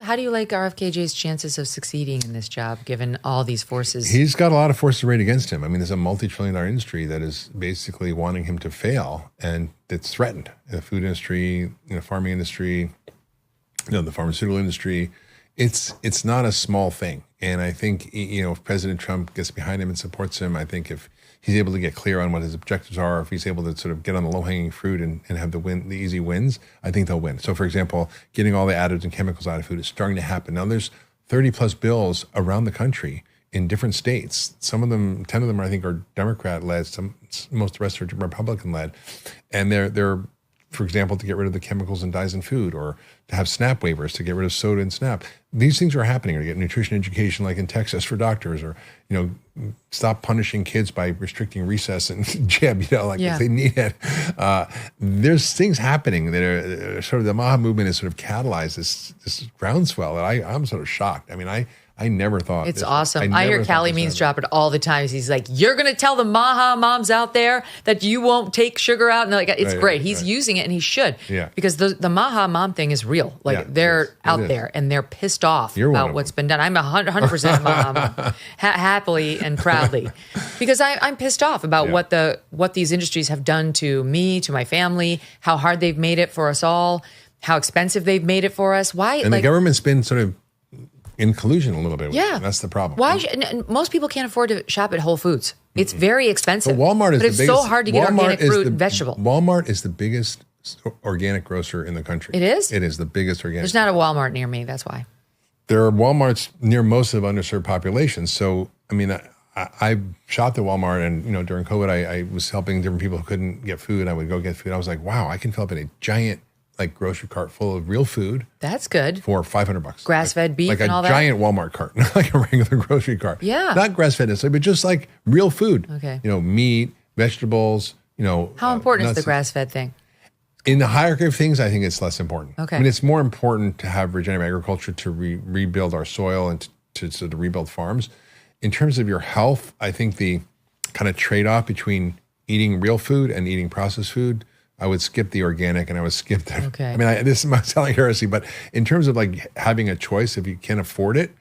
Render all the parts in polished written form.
How do you like RFKJ's chances of succeeding in this job, given all these forces? He's got a lot of forces arrayed against him. I mean, there's a multi-trillion-dollar industry that is basically wanting him to fail, and it's threatened. The food industry, farming industry, the pharmaceutical industry. It's not a small thing. And I think, if President Trump gets behind him and supports him, I think if he's able to get clear on what his objectives are, if he's able to sort of get on the low-hanging fruit and have the easy wins, I think they'll win. So, for example, getting all the additives and chemicals out of food is starting to happen. Now, there's 30-plus bills around the country in different states. Some of them, 10 of them, I think, are Democrat-led. Most of the rest are Republican-led. And they're, for example, to get rid of the chemicals and dyes in food, or to have SNAP waivers to get rid of soda and SNAP. These things are happening. Or to get nutrition education like in Texas for doctors, or, stop punishing kids by restricting recess and gym, if they need it. There's things happening that are sort of, the MAHA movement has sort of catalyzed this groundswell that I'm sort of shocked. I mean, I never thought it's awesome. I hear Callie Means drop it all the time. He's like, "You're going to tell the MAHA moms out there that you won't take sugar out," and they're like, it's great. He's using it, and he should, because the MAHA mom thing is real. Like they're out there, and they're pissed off about what's been done. I'm 100% MAHA mom, happily and proudly, because I'm pissed off about what these industries have done to me, to my family, how hard they've made it for us all, how expensive they've made it for us. Why? And the government's been sort of in collusion a little bit. Yeah. That's the problem. Why? Most people can't afford to shop at Whole Foods. It's very expensive. But Walmart is but it's the biggest, so hard to get organic fruit and vegetable. Walmart is the biggest organic grocer in the country. It is? It is the biggest organic. There's not a Walmart near me. That's why. There are Walmarts near most of underserved populations. So, I mean, I shopped at Walmart, and, during COVID, I was helping different people who couldn't get food. I would go get food. I was like, wow, I can fill up in a giant grocery cart full of real food. That's good. For $500. Grass-fed beef and all that? Like a giant Walmart cart, not like a regular grocery cart. Yeah. Not grass-fed necessarily, but just like real food. Okay. Meat, vegetables, How important is nuts. the grass-fed thing? In the hierarchy of things, I think it's less important. Okay. I mean, it's more important to have regenerative agriculture to rebuild our soil and to rebuild farms. In terms of your health, I think the kind of trade-off between eating real food and eating processed food, I would skip the organic, and I would skip the. Okay. I mean, this is my telling heresy, but in terms of having a choice, if you can't afford it,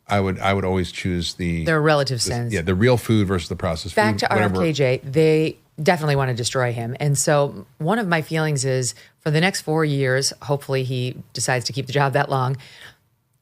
I would always choose their relative sense. Yeah, the real food versus the processed Back food. Back to RFKJ, they definitely want to destroy him, and so one of my feelings is for the next 4 years, hopefully he decides to keep the job that long.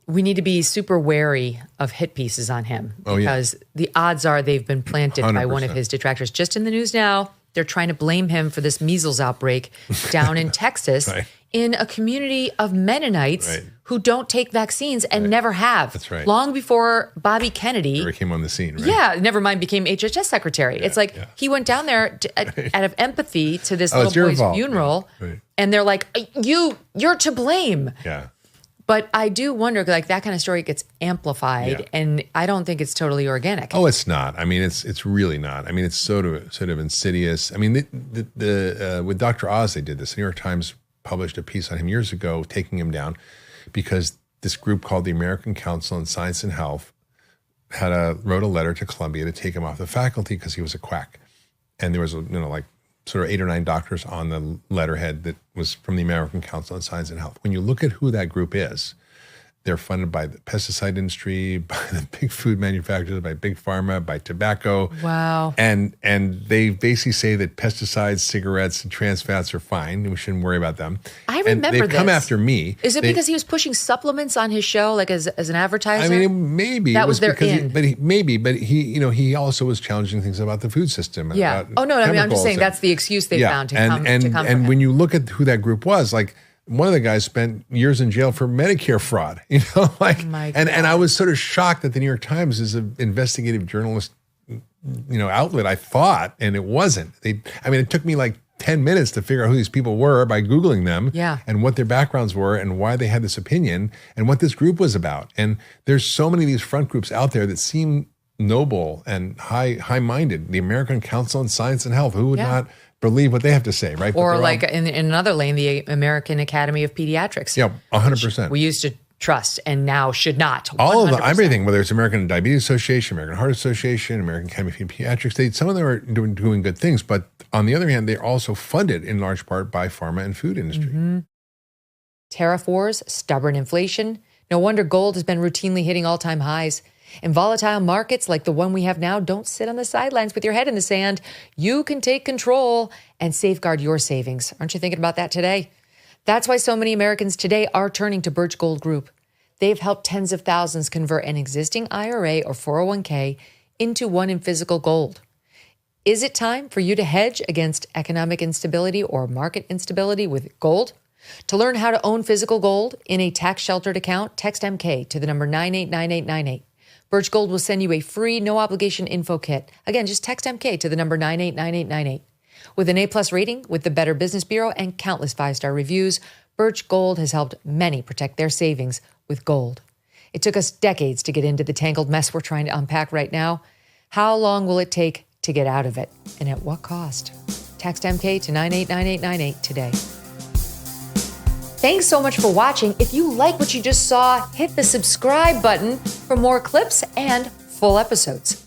We need to be super wary of hit pieces on him, because the odds are they've been planted 100%. By one of his detractors. Just in the news now, they're trying to blame him for this measles outbreak down in Texas in a community of Mennonites who don't take vaccines and never have. That's right. Long before Bobby Kennedy never came on the scene, right? Yeah, never mind, became HHS secretary. It's like he went down there out of empathy to this little boy's funeral, and they're like, you're to blame. Yeah. But I do wonder, that kind of story gets amplified, and I don't think it's totally organic. Oh, it's not. I mean, it's really not. I mean, it's sort of insidious. I mean, with Dr. Oz, they did this. The New York Times published a piece on him years ago, taking him down, because this group called the American Council on Science and Health wrote a letter to Columbia to take him off the faculty because he was a quack, and there was sort of 8 or 9 doctors on the letterhead that was from the American Council on Science and Health. When you look at who that group is, they're funded by the pesticide industry, by the big food manufacturers, by big pharma, by tobacco. Wow. And they basically say that pesticides, cigarettes, and trans fats are fine. We shouldn't worry about them. I remember and they've this. come after me. Is it because he was pushing supplements on his show, as an advertiser? I mean, maybe that was their because he also was challenging things about the food system. Yeah. Oh no, I mean, I'm just saying that's the excuse they found to come for him. When you look at who that group was, one of the guys spent years in jail for Medicare fraud, and I was sort of shocked that the New York Times is an investigative journalist, outlet, I thought, and it wasn't. It took me 10 minutes to figure out who these people were by Googling them and what their backgrounds were and why they had this opinion and what this group was about. And there's so many of these front groups out there that seem noble and high-minded. The American Council on Science and Health, who would not believe what they have to say, right? Or in another lane, the American Academy of Pediatrics. Yeah, 100%. We used to trust and now should not. 100%. All of them, everything, whether it's American Diabetes Association, American Heart Association, American Academy of Pediatrics, some of them are doing good things, but on the other hand, they're also funded in large part by pharma and food industry. Mm-hmm. Tariff wars, stubborn inflation, No wonder gold has been routinely hitting all-time highs. In volatile markets like the one we have now, don't sit on the sidelines with your head in the sand. You can take control and safeguard your savings. Aren't you thinking about that today? That's why so many Americans today are turning to Birch Gold Group. They've helped tens of thousands convert an existing IRA or 401k into one in physical gold. Is it time for you to hedge against economic instability or market instability with gold? To learn how to own physical gold in a tax-sheltered account, text MK to the number 989898. Birch Gold will send you a free, no-obligation info kit. Again, just text MK to the number 989898. With an A-plus rating with the Better Business Bureau and countless five-star reviews, Birch Gold has helped many protect their savings with gold. It took us decades to get into the tangled mess we're trying to unpack right now. How long will it take to get out of it? And at what cost? Text MK to 989898 today. Thanks so much for watching. If you like what you just saw, hit the subscribe button for more clips and full episodes.